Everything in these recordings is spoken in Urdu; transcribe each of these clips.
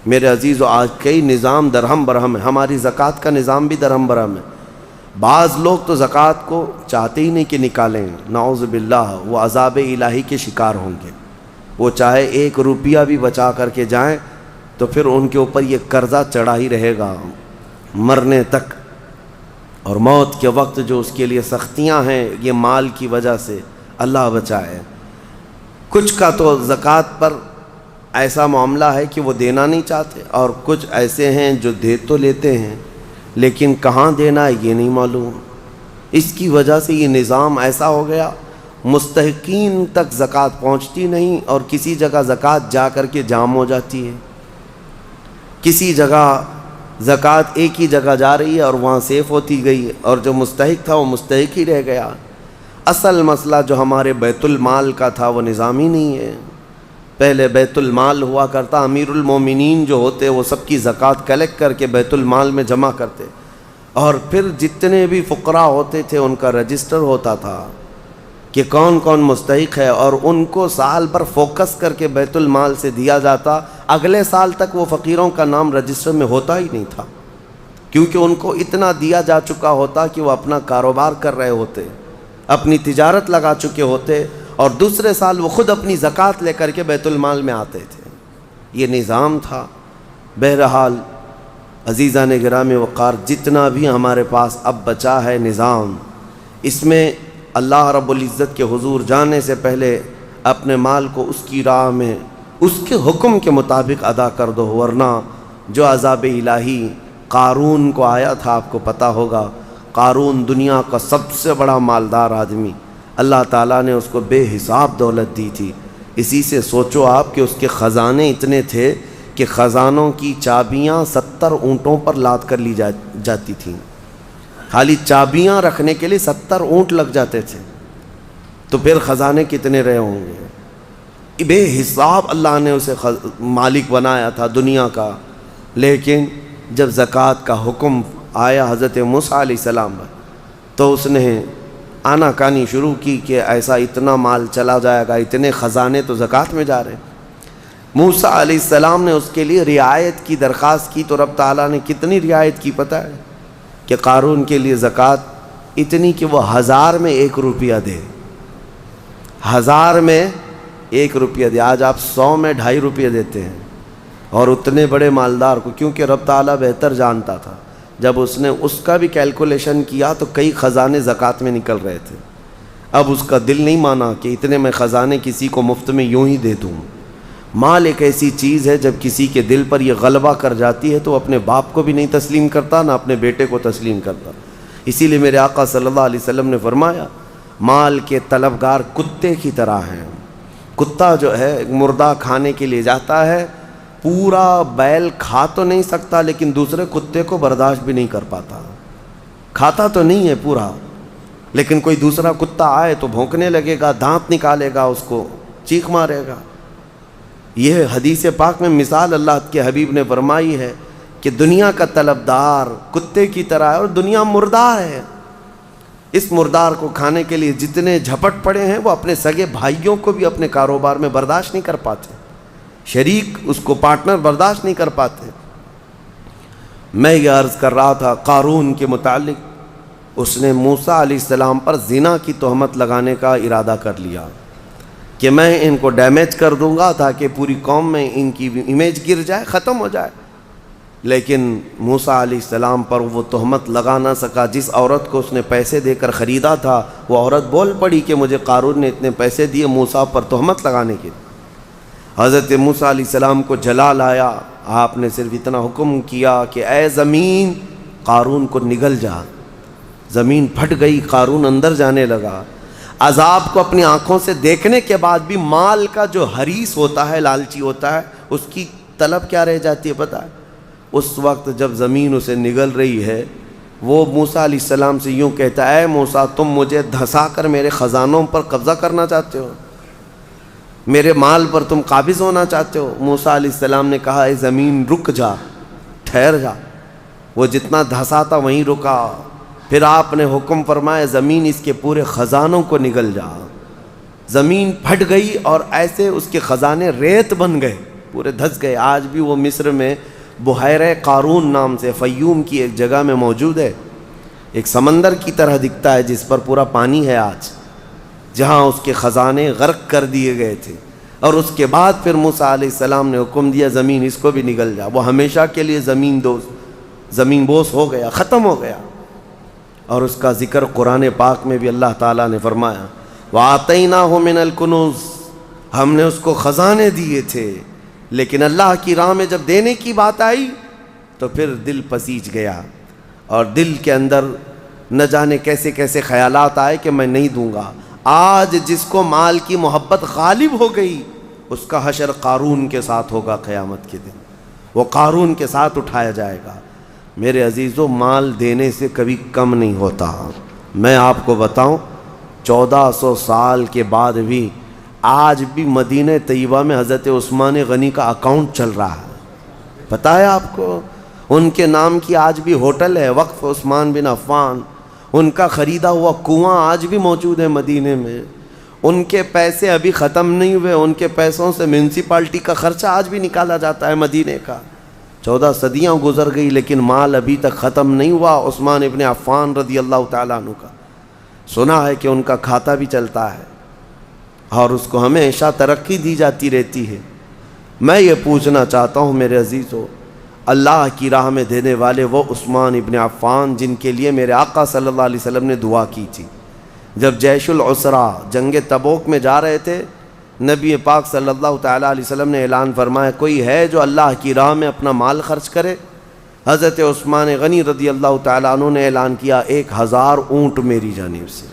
میرے عزیزو آج کئی نظام درہم برہم ہے، ہماری زکوٰۃ کا نظام بھی درہم برہم ہے۔ بعض لوگ تو زکوٰۃ کو چاہتے ہی نہیں کہ نکالیں، نعوذ باللہ، وہ عذاب الہی کے شکار ہوں گے۔ وہ چاہے 1 روپیہ بھی بچا کر کے جائیں تو پھر ان کے اوپر یہ قرضہ چڑھا ہی رہے گا مرنے تک، اور موت کے وقت جو اس کے لیے سختیاں ہیں یہ مال کی وجہ سے، اللہ بچائے۔ کچھ کا تو زکوٰۃ پر ایسا معاملہ ہے کہ وہ دینا نہیں چاہتے، اور کچھ ایسے ہیں جو دے تو لیتے ہیں لیکن کہاں دینا ہے یہ نہیں معلوم۔ اس کی وجہ سے یہ نظام ایسا ہو گیا، مستحقین تک زکوٰۃ پہنچتی نہیں، اور کسی جگہ زکوٰۃ جا کر کے جام ہو جاتی ہے، کسی جگہ زکوٰۃ ایک ہی جگہ جا رہی ہے اور وہاں سیف ہوتی گئی ہے، اور جو مستحق تھا وہ مستحق ہی رہ گیا۔ اصل مسئلہ جو ہمارے بیت المال کا تھا وہ نظام ہی نہیں ہے۔ پہلے بیت المال ہوا کرتا، امیر المومنین جو ہوتے وہ سب کی زکوٰۃ کلیکٹ کر کے بیت المال میں جمع کرتے، اور پھر جتنے بھی فقراء ہوتے تھے ان کا رجسٹر ہوتا تھا کہ کون کون مستحق ہے، اور ان کو سال پر فوکس کر کے بیت المال سے دیا جاتا۔ اگلے سال تک وہ فقیروں کا نام رجسٹر میں ہوتا ہی نہیں تھا، کیونکہ ان کو اتنا دیا جا چکا ہوتا کہ وہ اپنا کاروبار کر رہے ہوتے، اپنی تجارت لگا چکے ہوتے، اور دوسرے سال وہ خود اپنی زکوٰۃ لے کر کے بیت المال میں آتے تھے۔ یہ نظام تھا۔ بہرحال عزیزان گرامی وقار، جتنا بھی ہمارے پاس اب بچا ہے نظام، اس میں اللہ رب العزت کے حضور جانے سے پہلے اپنے مال کو اس کی راہ میں اس کے حکم کے مطابق ادا کر دو، ورنہ جو عذاب الہی قارون کو آیا تھا، آپ کو پتہ ہوگا، قارون دنیا کا سب سے بڑا مالدار آدمی، اللہ تعالیٰ نے اس کو بے حساب دولت دی تھی۔ اسی سے سوچو آپ کہ اس کے خزانے اتنے تھے کہ خزانوں کی چابیاں 70 اونٹوں پر لاد کر لی جاتی تھیں، خالی چابیاں رکھنے کے لیے 70 اونٹ لگ جاتے تھے، تو پھر خزانے کتنے رہے ہوں گے۔ بے حساب اللہ نے اسے مالک بنایا تھا دنیا کا، لیکن جب زکوٰۃ کا حکم آیا حضرت موسیٰ علیہ السلام پر، تو اس نے آنا کانی شروع کی کہ ایسا اتنا مال چلا جائے گا، اتنے خزانے تو زکوٰۃ میں جا رہے ہیں۔ موسیٰ علیہ السلام نے اس کے لیے رعایت کی درخواست کی، تو رب تعالیٰ نے کتنی رعایت کی پتہ ہے؟ کہ قارون کے لیے زکوٰۃ اتنی کہ وہ 1000 میں 1 روپیہ دے، 1000 میں 1 روپیہ دے۔ آج آپ 100 میں 2.5 روپیہ دیتے ہیں، اور اتنے بڑے مالدار کو، کیونکہ رب تعالیٰ بہتر جانتا تھا، جب اس نے اس کا بھی کیلکولیشن کیا تو کئی خزانے زکوٰۃ میں نکل رہے تھے۔ اب اس کا دل نہیں مانا کہ اتنے میں خزانے کسی کو مفت میں یوں ہی دے دوں۔ مال ایک ایسی چیز ہے جب کسی کے دل پر یہ غلبہ کر جاتی ہے تو اپنے باپ کو بھی نہیں تسلیم کرتا، نہ اپنے بیٹے کو تسلیم کرتا۔ اسی لیے میرے آقا صلی اللہ علیہ وسلم نے فرمایا، مال کے طلبگار کتے کی طرح ہیں۔ کتا جو ہے مردہ کھانے کے لیے جاتا ہے، پورا بیل کھا تو نہیں سکتا لیکن دوسرے کتے کو برداشت بھی نہیں کر پاتا، کھاتا تو نہیں ہے پورا، لیکن کوئی دوسرا کتا آئے تو بھونکنے لگے گا، دانت نکالے گا، اس کو چیخ مارے گا۔ یہ حدیث پاک میں مثال اللہ کے حبیب نے فرمائی ہے کہ دنیا کا طلبدار کتے کی طرح ہے، اور دنیا مردار ہے۔ اس مردار کو کھانے کے لیے جتنے جھپٹ پڑے ہیں وہ اپنے سگے بھائیوں کو بھی اپنے کاروبار میں برداشت نہیں کر پاتے، شریک اس کو پارٹنر برداشت نہیں کر پاتے۔ میں یہ عرض کر رہا تھا قارون کے متعلق، اس نے موسیٰ علیہ السلام پر زنا کی تہمت لگانے کا ارادہ کر لیا کہ میں ان کو ڈیمیج کر دوں گا تاکہ پوری قوم میں ان کی امیج گر جائے، ختم ہو جائے۔ لیکن موسیٰ علیہ السلام پر وہ تہمت لگا نہ سکا۔ جس عورت کو اس نے پیسے دے کر خریدا تھا وہ عورت بول پڑی کہ مجھے قارون نے اتنے پیسے دیے موسیٰ پر تہمت لگانے کے۔ حضرت موسیٰ علیہ السلام کو جلال آیا، آپ نے صرف اتنا حکم کیا کہ اے زمین قارون کو نگل جا۔ زمین پھٹ گئی، قارون اندر جانے لگا۔ عذاب کو اپنی آنکھوں سے دیکھنے کے بعد بھی مال کا جو حریص ہوتا ہے، لالچی ہوتا ہے، اس کی طلب کیا رہ جاتی ہے پتہ ہے؟ اس وقت جب زمین اسے نگل رہی ہے، وہ موسیٰ علیہ السلام سے یوں کہتا ہے، اے موسیٰ تم مجھے دھسا کر میرے خزانوں پر قبضہ کرنا چاہتے ہو، میرے مال پر تم قابض ہونا چاہتے ہو؟ موسیٰ علیہ السلام نے کہا، اے زمین رک جا، ٹھہر جا۔ وہ جتنا دھسا تھا وہیں رکا۔ پھر آپ نے حکم فرمایا، زمین اس کے پورے خزانوں کو نگل جا۔ زمین پھٹ گئی اور ایسے اس کے خزانے ریت بن گئے، پورے دھس گئے. آج بھی وہ مصر میں بحیرہ قارون نام سے فیوم کی ایک جگہ میں موجود ہے. ایک سمندر کی طرح دکھتا ہے جس پر پورا پانی ہے آج, جہاں اس کے خزانے غرق کر دیے گئے تھے. اور اس کے بعد پھر موسیٰ علیہ السلام نے حکم دیا زمین اس کو بھی نگل جا. وہ ہمیشہ کے لیے زمین بوس ہو گیا, ختم ہو گیا. اور اس کا ذکر قرآن پاک میں بھی اللہ تعالیٰ نے فرمایا وَآتَيْنَاهُ مِنَ الْكُنُوزِ, ہم نے اس کو خزانے دیے تھے. لیکن اللہ کی راہ میں جب دینے کی بات آئی تو پھر دل پسیج گیا, اور دل کے اندر نہ جانے کیسے کیسے خیالات آئے کہ میں نہیں دوں گا. آج جس کو مال کی محبت غالب ہو گئی اس کا حشر قارون کے ساتھ ہوگا قیامت کے دن. وہ قارون کے ساتھ اٹھایا جائے گا. میرے عزیزو, مال دینے سے کبھی کم نہیں ہوتا. میں آپ کو بتاؤں 1400 سال کے بعد بھی آج بھی مدینہ طیبہ میں حضرت عثمان غنی کا اکاؤنٹ چل رہا ہے. پتہ ہے آپ کو, ان کے نام کی آج بھی ہوٹل ہے وقف عثمان بن عفان. ان کا خریدا ہوا کنواں آج بھی موجود ہے مدینے میں. ان کے پیسے ابھی ختم نہیں ہوئے, ان کے پیسوں سے میونسپلٹی کا خرچہ آج بھی نکالا جاتا ہے مدینے کا. 14 صدیاں گزر گئی لیکن مال ابھی تک ختم نہیں ہوا عثمان ابن عفان رضی اللہ تعالیٰ عنہ کا. سنا ہے کہ ان کا کھاتا بھی چلتا ہے اور اس کو ہمیشہ ترقی دی جاتی رہتی ہے. میں یہ پوچھنا چاہتا ہوں میرے عزیزو, اللہ کی راہ میں دینے والے وہ عثمان ابن عفان جن کے لیے میرے آقا صلی اللہ علیہ وسلم نے دعا کی تھی. جب جیش العسرہ جنگ تبوک میں جا رہے تھے, نبی پاک صلی اللہ تعالیٰ علیہ وسلم نے اعلان فرمایا کوئی ہے جو اللہ کی راہ میں اپنا مال خرچ کرے. حضرت عثمان غنی رضی اللہ تعالیٰ عنہ نے اعلان کیا 1000 اونٹ میری جانب سے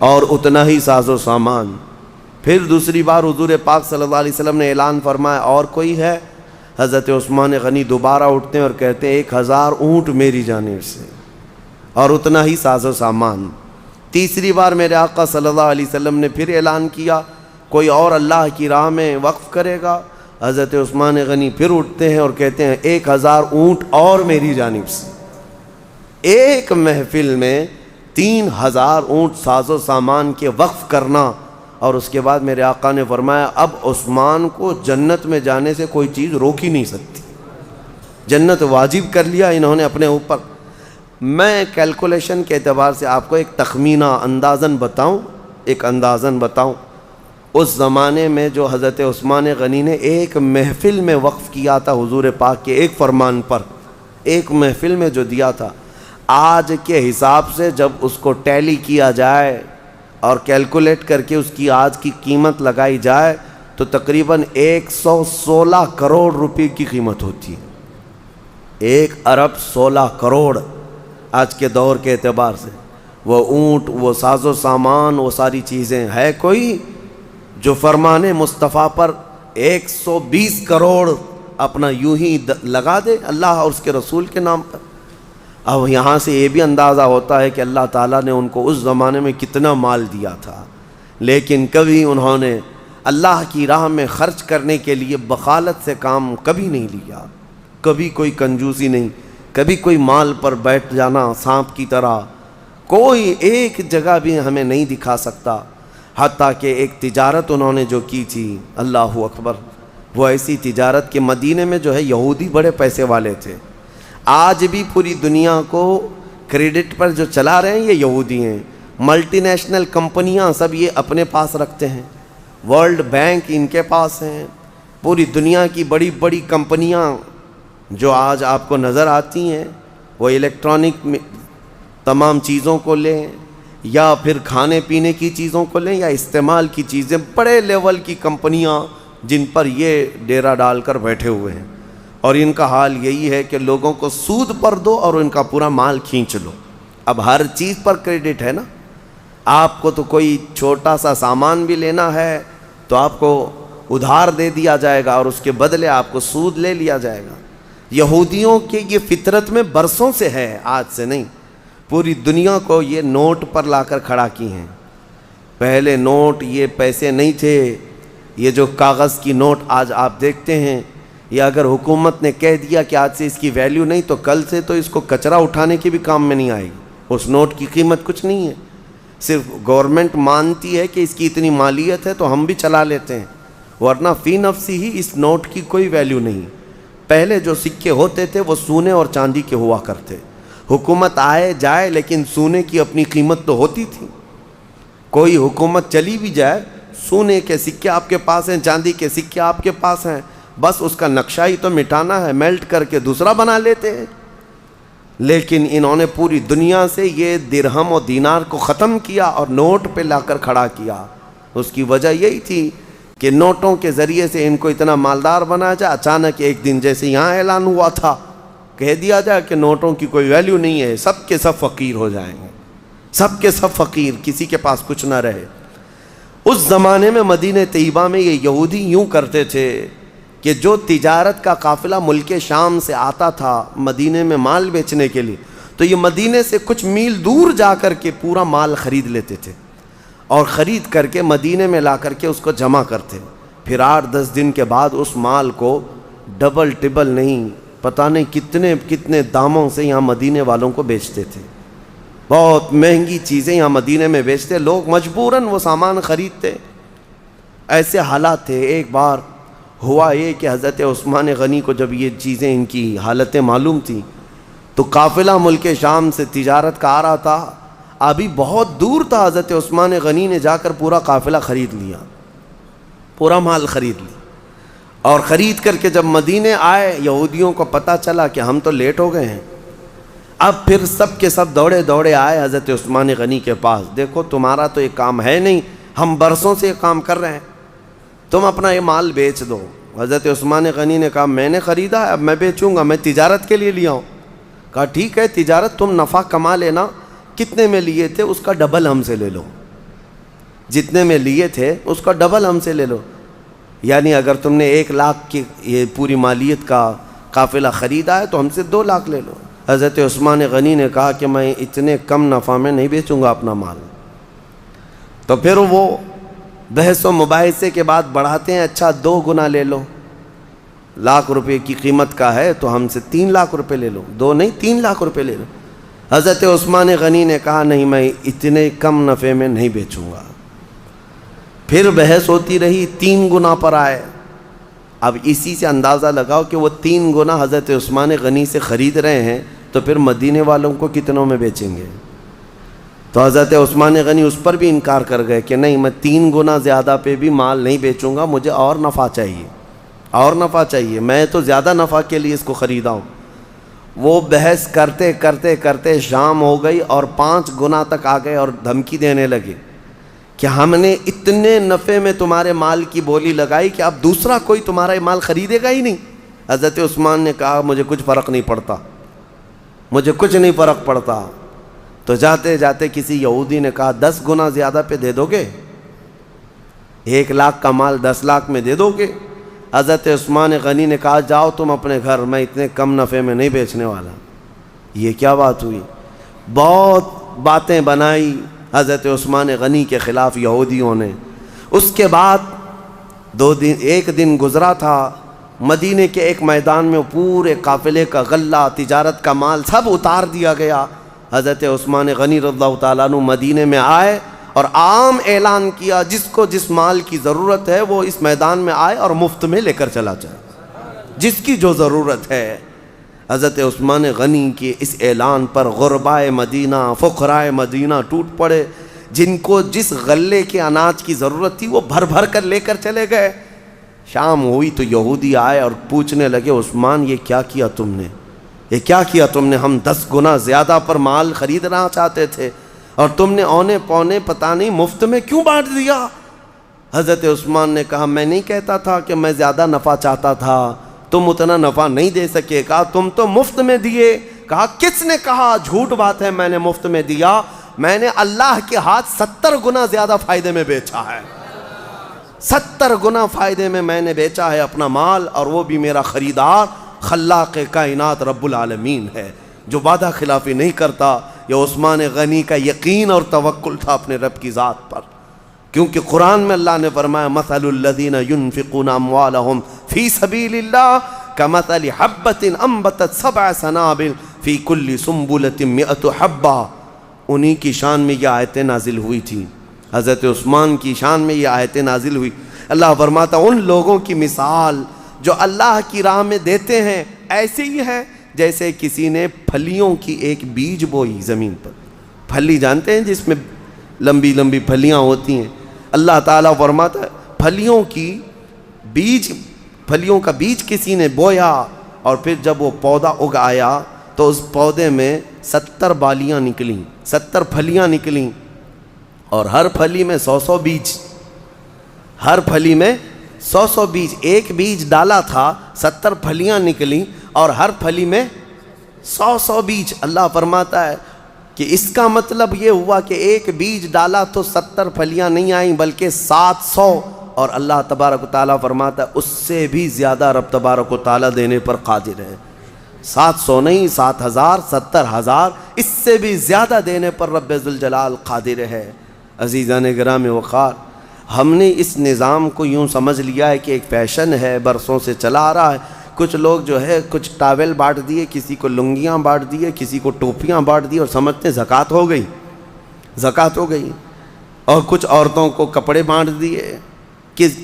اور اتنا ہی ساز و سامان. پھر دوسری بار حضور پاک صلی اللہ علیہ وسلم نے اعلان فرمایا اور کوئی ہے. حضرت عثمان غنی دوبارہ اٹھتے ہیں اور کہتے ہیں 1000 اونٹ میری جانب سے اور اتنا ہی ساز و سامان. تیسری بار میرے آقا صلی اللہ علیہ وسلم نے پھر اعلان کیا کوئی اور اللہ کی راہ میں وقف کرے گا. حضرت عثمان غنی پھر اٹھتے ہیں اور کہتے ہیں 1000 اونٹ اور میری جانب سے. ایک محفل میں 3000 اونٹ ساز و سامان کے وقف کرنا. اور اس کے بعد میرے آقا نے فرمایا اب عثمان کو جنت میں جانے سے کوئی چیز روک ہی نہیں سکتی. جنت واجب کر لیا انہوں نے اپنے اوپر. میں کیلکولیشن کے اعتبار سے آپ کو ایک تخمینہ اندازاً بتاؤں. اس زمانے میں جو حضرت عثمان غنی نے ایک محفل میں وقف کیا تھا حضور پاک کے ایک فرمان پر, ایک محفل میں جو دیا تھا, آج کے حساب سے جب اس کو ٹیلی کیا جائے اور کیلکولیٹ کر کے اس کی آج کی قیمت لگائی جائے تو تقریباً 116 کروڑ روپے کی قیمت ہوتی ہے. 1 ارب 16 کروڑ آج کے دور کے اعتبار سے. وہ اونٹ, وہ ساز و سامان, وہ ساری چیزیں. ہے کوئی جو فرمان مصطفیٰ پر 120 کروڑ اپنا یوں ہی لگا دے اللہ اور اس کے رسول کے نام پر؟ اب یہاں سے یہ بھی اندازہ ہوتا ہے کہ اللہ تعالیٰ نے ان کو اس زمانے میں کتنا مال دیا تھا, لیکن کبھی انہوں نے اللہ کی راہ میں خرچ کرنے کے لیے بخالت سے کام کبھی نہیں لیا. کبھی کوئی کنجوسی نہیں, کبھی کوئی مال پر بیٹھ جانا سانپ کی طرح کوئی ایک جگہ بھی ہمیں نہیں دکھا سکتا. حتیٰ کہ ایک تجارت انہوں نے جو کی تھی, اللہ اکبر, وہ ایسی تجارت کہ مدینے میں جو ہے یہودی بڑے پیسے والے تھے. آج بھی پوری دنیا کو کریڈٹ پر جو چلا رہے ہیں یہ یہودی ہیں. ملٹی نیشنل کمپنیاں سب یہ اپنے پاس رکھتے ہیں. ورلڈ بینک ان کے پاس ہیں. پوری دنیا کی بڑی بڑی کمپنیاں جو آج آپ کو نظر آتی ہیں, وہ الیکٹرانک تمام چیزوں کو لیں یا پھر کھانے پینے کی چیزوں کو لیں یا استعمال کی چیزیں, بڑے لیول کی کمپنیاں جن پر یہ ڈیرا ڈال کر بیٹھے ہوئے ہیں. اور ان کا حال یہی ہے کہ لوگوں کو سود پر دو اور ان کا پورا مال کھینچ لو. اب ہر چیز پر کریڈٹ ہے نا. آپ کو تو کوئی چھوٹا سا سامان بھی لینا ہے تو آپ کو ادھار دے دیا جائے گا اور اس کے بدلے آپ کو سود لے لیا جائے گا. یہودیوں کے یہ فطرت میں برسوں سے ہے, آج سے نہیں. پوری دنیا کو یہ نوٹ پر لا کر کھڑا کی ہیں. پہلے نوٹ یہ پیسے نہیں تھے, یہ جو کاغذ کی نوٹ آج آپ دیکھتے ہیں, یہ اگر حکومت نے کہہ دیا کہ آج سے اس کی ویلیو نہیں تو کل سے تو اس کو کچرا اٹھانے کی بھی کام میں نہیں آئے گی. اس نوٹ کی قیمت کچھ نہیں ہے, صرف گورنمنٹ مانتی ہے کہ اس کی اتنی مالیت ہے تو ہم بھی چلا لیتے ہیں. ورنہ فی نفسی ہی اس نوٹ کی کوئی ویلیو نہیں. پہلے جو سکے ہوتے تھے وہ سونے اور چاندی کے ہوا کرتے. حکومت آئے جائے لیکن سونے کی اپنی قیمت تو ہوتی تھی. کوئی حکومت چلی بھی جائے، سونے کے سکے آپ کے پاس ہیں، چاندی کے سکے آپ کے پاس ہیں، بس اس کا نقشہ ہی تو مٹانا ہے، میلٹ کر کے دوسرا بنا لیتے ہیں. لیکن انہوں نے پوری دنیا سے یہ درہم و دینار کو ختم کیا اور نوٹ پہ لا کر کھڑا کیا. اس کی وجہ یہی تھی کہ نوٹوں کے ذریعے سے ان کو اتنا مالدار بنایا جائے. اچانک ایک دن جیسے یہاں اعلان ہوا تھا، کہہ دیا جائے کہ نوٹوں کی کوئی ویلیو نہیں ہے، سب کے سب فقیر ہو جائیں گے، سب کے سب فقیر، کسی کے پاس کچھ نہ رہے. اس زمانے میں مدینہ طیبہ میں یہ یہودی یوں کرتے تھے کہ جو تجارت کا قافلہ ملک شام سے آتا تھا مدینے میں مال بیچنے کے لیے، تو یہ مدینے سے کچھ میل دور جا کر کے پورا مال خرید لیتے تھے اور خرید کر کے مدینے میں لا کر کے اس کو جمع کرتے. پھر 8-10 دن کے بعد اس مال کو ڈبل ٹبل نہیں، پتہ نہیں کتنے کتنے داموں سے یہاں مدینے والوں کو بیچتے تھے. بہت مہنگی چیزیں یہاں مدینے میں بیچتے، لوگ مجبوراً وہ سامان خریدتے. ایسے حالات تھے. ایک بار ہوا یہ کہ حضرت عثمان غنی کو جب یہ چیزیں، ان کی حالتیں معلوم تھیں، تو قافلہ ملک شام سے تجارت کا آ رہا تھا. ابھی بہت دور تھا، حضرت عثمان غنی نے جا کر پورا قافلہ خرید لیا، پورا مال خرید لیا. اور خرید کر کے جب مدینے آئے، یہودیوں کو پتہ چلا کہ ہم تو لیٹ ہو گئے ہیں. اب پھر سب کے سب دوڑے دوڑے آئے حضرت عثمان غنی کے پاس. دیکھو تمہارا تو یہ کام ہے نہیں، ہم برسوں سے یہ کام کر رہے ہیں، تم اپنا یہ مال بیچ دو. حضرت عثمان غنی نے کہا میں نے خریدا ہے، اب میں بیچوں گا، میں تجارت کے لیے لیا ہوں. کہا ٹھیک ہے تجارت، تم نفع کما لینا، کتنے میں لیے تھے اس کا ڈبل ہم سے لے لو، جتنے میں لیے تھے اس کا ڈبل ہم سے لے لو. یعنی اگر تم نے 1 لاکھ کی یہ پوری مالیت کا قافلہ خریدا ہے تو ہم سے 2 لاکھ لے لو. حضرت عثمان غنی نے کہا کہ میں اتنے کم نفع میں نہیں بیچوں گا اپنا مال. تو پھر وہ بحث و مباحثے کے بعد بڑھاتے ہیں، اچھا 2 گنا لے لو، 1 لاکھ روپے کی قیمت کا ہے تو ہم سے 3 لاکھ روپے لے لو، 2 نہیں 3 لاکھ روپے لے لو. حضرت عثمان غنی نے کہا نہیں میں اتنے کم نفع میں نہیں بیچوں گا. پھر بحث ہوتی رہی، 3 گنا پر آئے. اب اسی سے اندازہ لگاؤ کہ وہ 3 گنا حضرت عثمان غنی سے خرید رہے ہیں تو پھر مدینے والوں کو کتنوں میں بیچیں گے. تو حضرت عثمان غنی اس پر بھی انکار کر گئے کہ نہیں میں 3 گنا زیادہ پہ بھی مال نہیں بیچوں گا، مجھے اور نفع چاہیے، اور نفع چاہیے، میں تو زیادہ نفع کے لیے اس کو خریدا ہوں. وہ بحث کرتے کرتے کرتے شام ہو گئی اور 5 گنا تک آ گئے اور دھمکی دینے لگے کہ ہم نے اتنے نفع میں تمہارے مال کی بولی لگائی کہ اب دوسرا کوئی تمہارا مال خریدے گا ہی نہیں. حضرت عثمان نے کہا مجھے کچھ فرق نہیں پڑتا، مجھے کچھ نہیں فرق پڑتا. تو جاتے جاتے کسی یہودی نے کہا 10 گنا زیادہ پہ دے دو گے، 1 لاکھ کا مال 10 لاکھ میں دے دو گے. حضرت عثمان غنی نے کہا جاؤ تم اپنے گھر، میں اتنے کم نفع میں نہیں بیچنے والا. یہ کیا بات ہوئی؟ بہت باتیں بنائی حضرت عثمان غنی کے خلاف یہودیوں نے. اس کے بعد 1 دن گزرا تھا، مدینے کے ایک میدان میں پورے قافلے کا غلہ، تجارت کا مال سب اتار دیا گیا. حضرت عثمان غنی رضی اللہ تعالیٰ عنہ مدینے میں آئے اور عام اعلان کیا جس کو جس مال کی ضرورت ہے وہ اس میدان میں آئے اور مفت میں لے کر چلا جائے، جس کی جو ضرورت ہے. حضرت عثمان غنی کے اس اعلان پر غربائے مدینہ، فقرائے مدینہ ٹوٹ پڑے. جن کو جس غلے کے اناج کی ضرورت تھی وہ بھر بھر کر لے کر چلے گئے. شام ہوئی تو یہودی آئے اور پوچھنے لگے عثمان یہ کیا کیا تم نے، یہ کیا کیا تم نے؟ ہم 10 گنا زیادہ پر مال خریدنا چاہتے تھے اور تم نے اونے پونے پتہ نہیں مفت میں کیوں بانٹ دیا. حضرت عثمان نے کہا میں نہیں کہتا تھا کہ میں زیادہ نفع چاہتا تھا، تم اتنا نفع نہیں دے سکے. کہا تم تو مفت میں دیے. کہا کس نے کہا؟ جھوٹ بات ہے، میں نے مفت میں دیا، میں نے اللہ کے ہاتھ 70 گنا زیادہ فائدے میں بیچا ہے، 70 گنا فائدے میں نے بیچا ہے اپنا مال، اور وہ بھی میرا خریدار خلاق کائنات رب العالمین ہے جو وعدہ خلافی نہیں کرتا. یہ عثمان غنی کا یقین اور توکل تھا اپنے رب کی ذات پر، کیونکہ قرآن میں اللہ نے فرمایا مثل الذین ينفقون اموالهم فی سبیل اللہ کمثل حبۃ انبتت 7 سنابل فی کل سنبلۃ 100 حبہ. انہی کی شان میں یہ آیتیں نازل ہوئی تھیں، حضرت عثمان کی شان میں یہ آیتیں نازل ہوئی. اللہ فرماتا ان لوگوں کی مثال جو اللہ کی راہ میں دیتے ہیں ایسے ہی ہے جیسے کسی نے پھلیوں کی ایک بیج بوئی زمین پر. پھلی جانتے ہیں جس میں لمبی لمبی پھلیاں ہوتی ہیں. اللہ تعالیٰ فرماتا ہے پھلیوں کا بیج کسی نے بویا اور پھر جب وہ پودا اگ آیا تو اس پودے میں 70 بالیاں نکلیں، 70 پھلیاں نکلیں اور ہر پھلی میں 100 بیج، ہر پھلی میں 100 بیج. ایک بیج ڈالا تھا 70 پھلیاں نکلیں اور ہر پھلی میں 100 بیج. اللہ فرماتا ہے کہ اس کا مطلب یہ ہوا کہ ایک بیج ڈالا تو 70 پھلیاں نہیں آئیں بلکہ 700. اور اللہ تبارک و تعالیٰ فرماتا ہے اس سے بھی زیادہ رب تبارک و تعالیٰ دینے پر قادر ہے. 700 نہیں، 7000، 70,000، اس سے بھی زیادہ دینے پر رب ذوالجلال قادر ہے. عزیزان گرام وقار، ہم نے اس نظام کو یوں سمجھ لیا ہے کہ ایک فیشن ہے، برسوں سے چلا آ رہا ہے. کچھ لوگ جو ہے کچھ ٹاول بانٹ دیے، کسی کو لنگیاں بانٹ دیے، کسی کو ٹوپیاں بانٹ دی اور سمجھتے ہیں زکوٰۃ ہو گئی، زکوٰۃ ہو گئی. اور کچھ عورتوں کو کپڑے بانٹ دیے،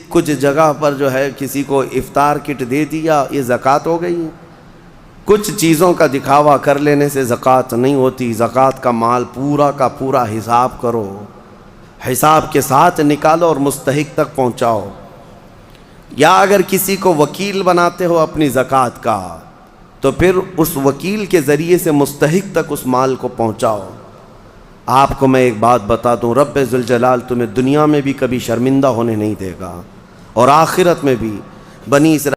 کچھ جگہ پر جو ہے کسی کو افطار کٹ دے دیا، یہ زکوٰۃ ہو گئی. کچھ چیزوں کا دکھاوا کر لینے سے زکوٰۃ نہیں ہوتی. زکوٰۃ کا مال پورا کا پورا حساب کرو، حساب کے ساتھ نکالو اور مستحق تک پہنچاؤ. یا اگر کسی کو وکیل بناتے ہو اپنی زکوٰۃ کا تو پھر اس وکیل کے ذریعے سے مستحق تک اس مال کو پہنچاؤ. آپ کو میں ایک بات بتا دوں، رب ذوالجلال تمہیں دنیا میں بھی کبھی شرمندہ ہونے نہیں دے گا اور آخرت میں بھی. بنی اسرائیل